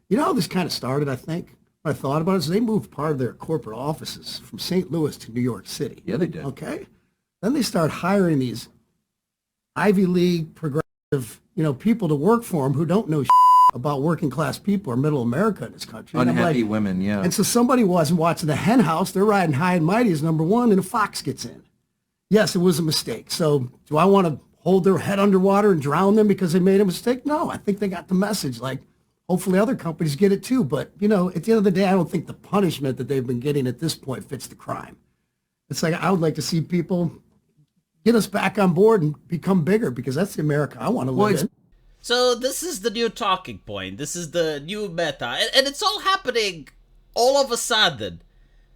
You know how this kind of started, I think? What I thought about it is they moved part of their corporate offices from St. Louis to New York City. Yeah, they did. Okay? Then they start hiring these Ivy League progressive, people to work for them who don't know about working class people or middle America in this country. And I'm Unhappy like, women, yeah. and so somebody wasn't watching the hen house. They're riding high and mighty as number one, and a fox gets in. Yes, it was a mistake. So do I want to hold their head underwater and drown them because they made a mistake? No, I think they got the message. Like, hopefully other companies get it too. But, at the end of the day, I don't think the punishment that they've been getting at this point fits the crime. It's like I would like to see people get us back on board and become bigger because that's the America I want to live in. So this is the new talking point. This is the new meta. And it's all happening all of a sudden.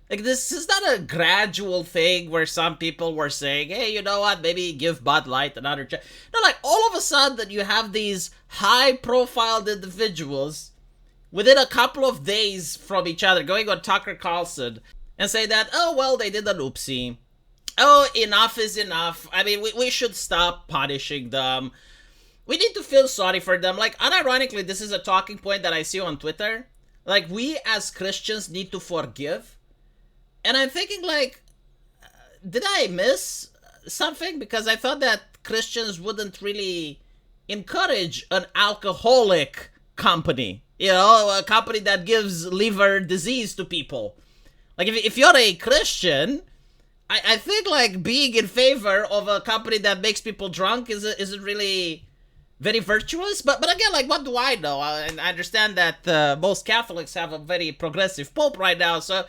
Like, this is not a gradual thing where some people were saying, hey, you know what, maybe give Bud Light another chance. No, like, all of a sudden you have these high-profile individuals within a couple of days from each other going on Tucker Carlson and say that, oh, well, they did an oopsie. Oh, enough is enough. I mean, we should stop punishing them. We need to feel sorry for them. Like, unironically, this is a talking point that I see on Twitter. Like, we as Christians need to forgive. And I'm thinking, like, did I miss something? Because I thought that Christians wouldn't really encourage an alcoholic company. A company that gives liver disease to people. Like, if you're a Christian, I think, like, being in favor of a company that makes people drunk isn't really very virtuous. But again, like, what do I know? I understand that most Catholics have a very progressive pope right now, so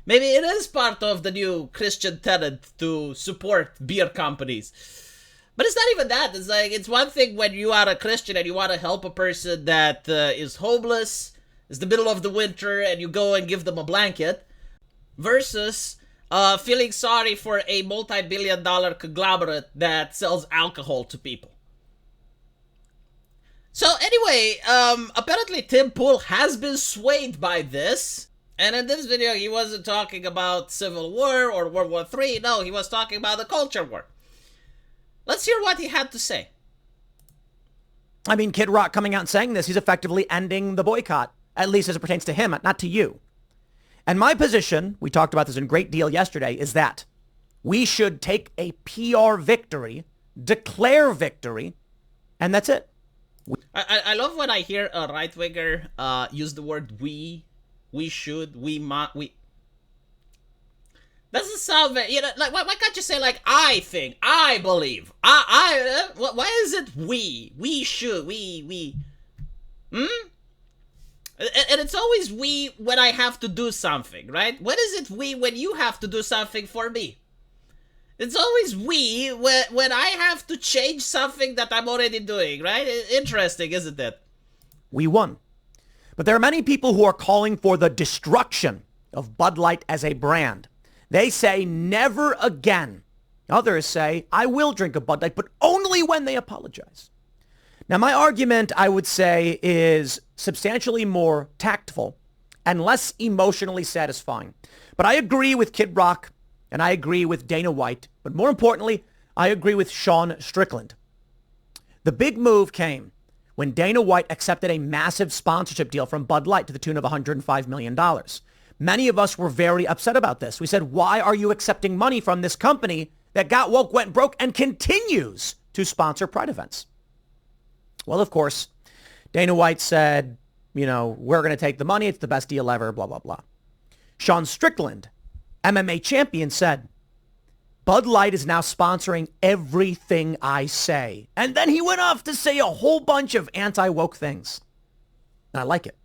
maybe it is part of the new Christian tenet to support beer companies. But it's not even that. It's like, it's one thing when you are a Christian and you want to help a person that is homeless, it's the middle of the winter, and you go and give them a blanket, versus feeling sorry for a multi-billion-dollar conglomerate that sells alcohol to people. So anyway, apparently Tim Pool has been swayed by this. And in this video, he wasn't talking about Civil War or World War III. No, he was talking about the culture war. Let's hear what he had to say. I mean, Kid Rock coming out and saying this, he's effectively ending the boycott, at least as it pertains to him, not to you. And my position, we talked about this in great deal yesterday, is that we should take a PR victory, declare victory, and that's it. I love when I hear a right-winger use the word we should, we. Doesn't sound very, like, why can't you say, like, I think, I believe, why is it we should, we, And it's always we when I have to do something, right? When is it we when you have to do something for me? It's always we when I have to change something that I'm already doing, right? Interesting, isn't it? We won. But there are many people who are calling for the destruction of Bud Light as a brand. They say never again. Others say, I will drink a Bud Light, but only when they apologize. Now, my argument, I would say, is substantially more tactful and less emotionally satisfying. But I agree with Kid Rock and I agree with Dana White. But more importantly, I agree with Sean Strickland. The big move came when Dana White accepted a massive sponsorship deal from Bud Light to the tune of $105 million. Many of us were very upset about this. We said, why are you accepting money from this company that got woke, went broke, and continues to sponsor Pride events? Well, of course, Dana White said, we're going to take the money. It's the best deal ever, blah, blah, blah. Sean Strickland, MMA champion, said, Bud Light is now sponsoring everything I say. And then he went off to say a whole bunch of anti-woke things. And I like it.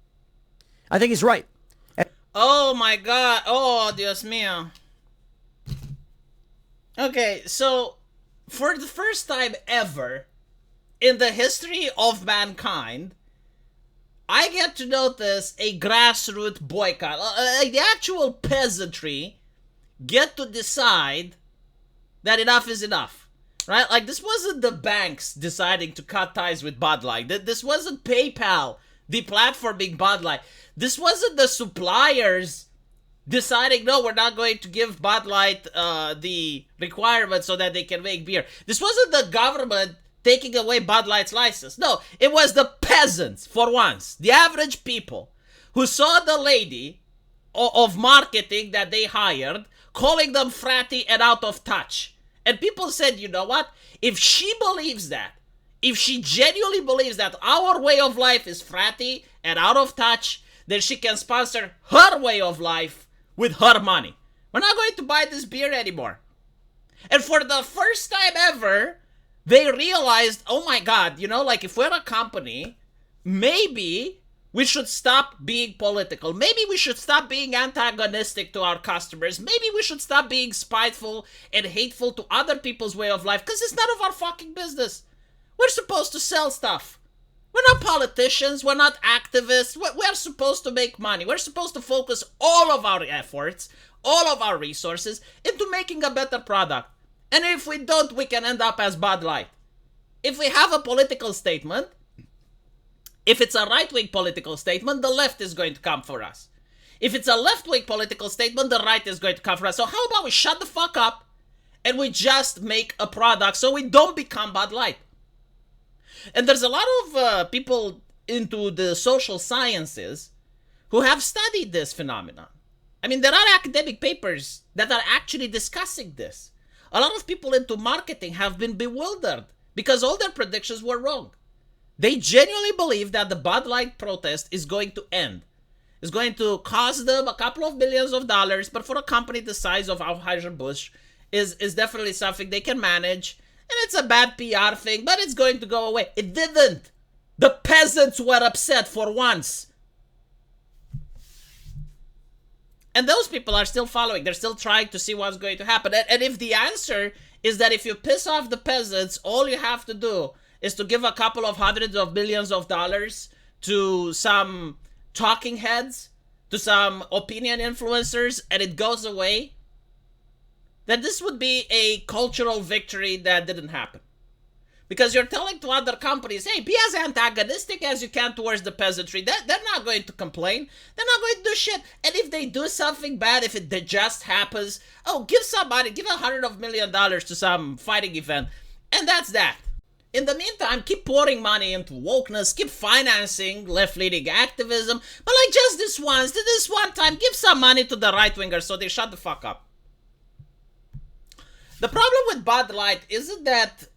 I think he's right. Oh my God. Oh, Dios mío. Okay, so for the first time ever in the history of mankind, I get to notice a grassroots boycott. The actual peasantry get to decide that enough is enough, right? Like, this wasn't the banks deciding to cut ties with Bud Light. This wasn't PayPal deplatforming Bud Light. This wasn't the suppliers deciding, no, we're not going to give Bud Light the requirements so that they can make beer. This wasn't the government taking away Bud Light's license. No, it was the peasants, for once, the average people, who saw the lady of marketing that they hired calling them fratty and out of touch. And people said, you know what? If she believes that, if she genuinely believes that our way of life is fratty and out of touch, then she can sponsor her way of life with her money. We're not going to buy this beer anymore. And for the first time ever, they realized, oh my God, you know, like if we're a company, maybe we should stop being political. Maybe we should stop being antagonistic to our customers. Maybe we should stop being spiteful and hateful to other people's way of life, because it's none of our fucking business. We're supposed to sell stuff. We're not politicians. We're not activists. We're supposed to make money. We're supposed to focus all of our efforts, all of our resources into making a better product. And if we don't, we can end up as Bud Light. If we have a political statement, if it's a right-wing political statement, the left is going to come for us. If it's a left-wing political statement, the right is going to come for us. So how about we shut the fuck up and we just make a product so we don't become Bud Light? And there's a lot of people into the social sciences who have studied this phenomenon. I mean, there are academic papers that are actually discussing this. A lot of people into marketing have been bewildered because all their predictions were wrong. They genuinely believe that the Bud Light protest is going to end. It's going to cost them a couple of millions of dollars, but for a company the size of Anheuser-Busch, is definitely something they can manage. And it's a bad PR thing, but it's going to go away. It didn't. The peasants were upset for once. And those people are still following. They're still trying to see what's going to happen. And if the answer is that if you piss off the peasants, all you have to do is to give a couple of hundreds of millions of dollars to some talking heads, to some opinion influencers, and it goes away, then this would be a cultural victory that didn't happen. Because you're telling to other companies, hey, be as antagonistic as you can towards the peasantry. They're not going to complain. They're not going to do shit. And if they do something bad, if it just happens, give $100 million to some fighting event. And that's that. In the meantime, keep pouring money into wokeness, keep financing left-leaning activism. But like just this one time, give some money to the right-wingers so they shut the fuck up. The problem with Bud Light isn't that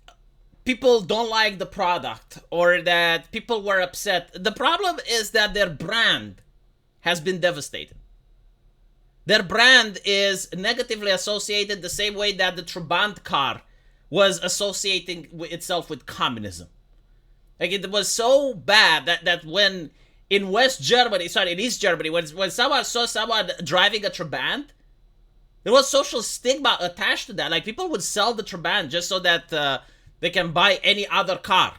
people don't like the product or that people were upset. The problem is that their brand has been devastated. Their brand is negatively associated the same way that the Trabant car was associating itself with communism. Like it was so bad that when in East Germany, when someone saw someone driving a Trabant, there was social stigma attached to that. Like people would sell the Trabant just so that they can buy any other car.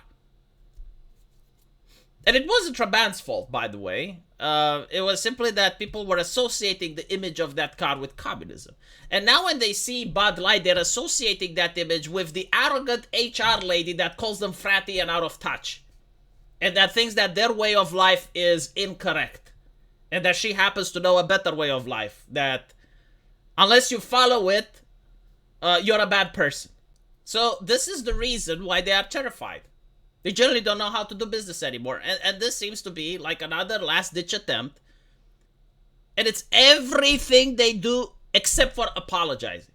And it wasn't Trabant's fault, by the way. It was simply that people were associating the image of that car with communism. And now when they see Bud Light, they're associating that image with the arrogant HR lady that calls them fratty and out of touch. And that thinks that their way of life is incorrect. And that she happens to know a better way of life. That unless you follow it, you're a bad person. So this is the reason why they are terrified. They generally don't know how to do business anymore. And this seems to be like another last-ditch attempt. And it's everything they do except for apologizing.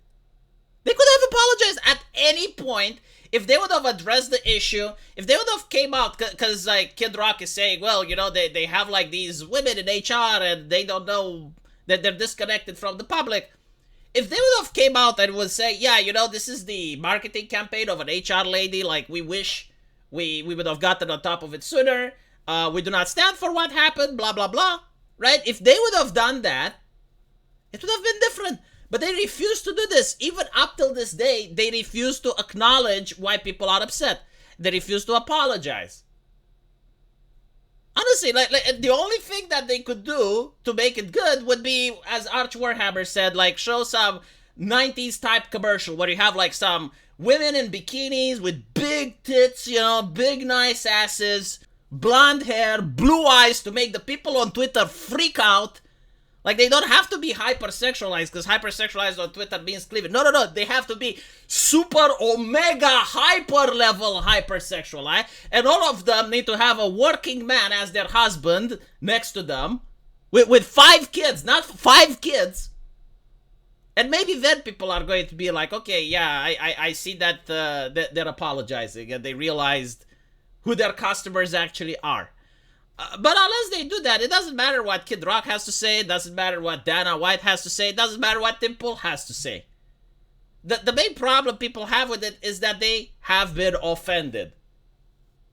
They could have apologized at any point if they would have addressed the issue. If they would have came out, because like Kid Rock is saying, well, you know, they have like these women in HR and they don't know that they're disconnected from the public. If they would have came out and would say, yeah, you know, this is the marketing campaign of an HR lady, like we wish we would have gotten on top of it sooner. We do not stand for what happened, blah, blah, blah. Right? If they would have done that, it would have been different. But they refuse to do this. Even up till this day, they refuse to acknowledge why people are upset. They refuse to apologize. Honestly, like the only thing that they could do to make it good would be, as Arch Warhammer said, like show some 90s type commercial where you have like some women in bikinis with big tits, you know, big nice asses, blonde hair, blue eyes to make the people on Twitter freak out. Like they don't have to be hypersexualized because hypersexualized on Twitter means cleavage. No. They have to be super omega hyper level hypersexualized. And all of them need to have a working man as their husband next to them. with 5 kids, not 5 kids. And maybe then people are going to be like, okay, yeah, I see that they're apologizing and they realized who their customers actually are. But unless they do that, it doesn't matter what Kid Rock has to say. It doesn't matter what Dana White has to say. It doesn't matter what Tim Pool has to say. The main problem people have with it is that they have been offended.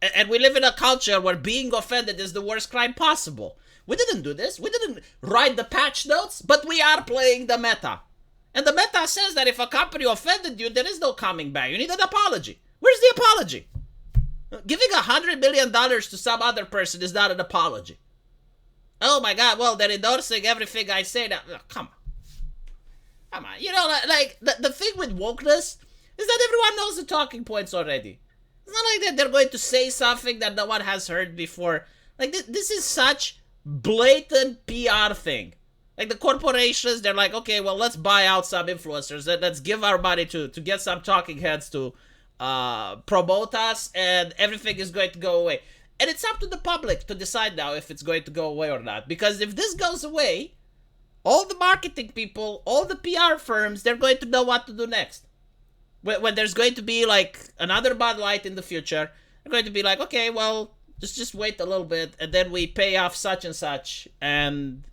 And we live in a culture where being offended is the worst crime possible. We didn't do this. We didn't write the patch notes, but we are playing the meta. And the meta says that if a company offended you, there is no coming back. You need an apology. Where's the apology? Giving $100 million to some other person is not an apology. Oh my God, well, they're endorsing everything I say. Now, come on. Come on. You know, like the thing with wokeness is that everyone knows the talking points already. It's not like that they're going to say something that no one has heard before. Like, this is such blatant PR thing. Like, the corporations, they're like, okay, well, let's buy out some influencers. Let's give our money to get some talking heads to promote us, and everything is going to go away. And it's up to the public to decide now if it's going to go away or not. Because if this goes away, all the marketing people, all the PR firms, they're going to know what to do next. When there's going to be, like, another Bud Light in the future, they're going to be like, okay, well, just wait a little bit, and then we pay off such and such, and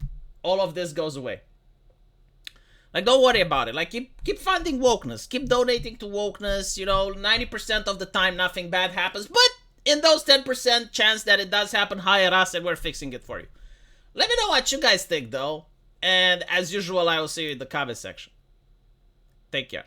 all of this goes away. Like, don't worry about it. Like, keep funding wokeness. Keep donating to wokeness. You know, 90% of the time, nothing bad happens. But in those 10% chance that it does happen, hire us, and we're fixing it for you. Let me know what you guys think, though. And as usual, I will see you in the comment section. Take care.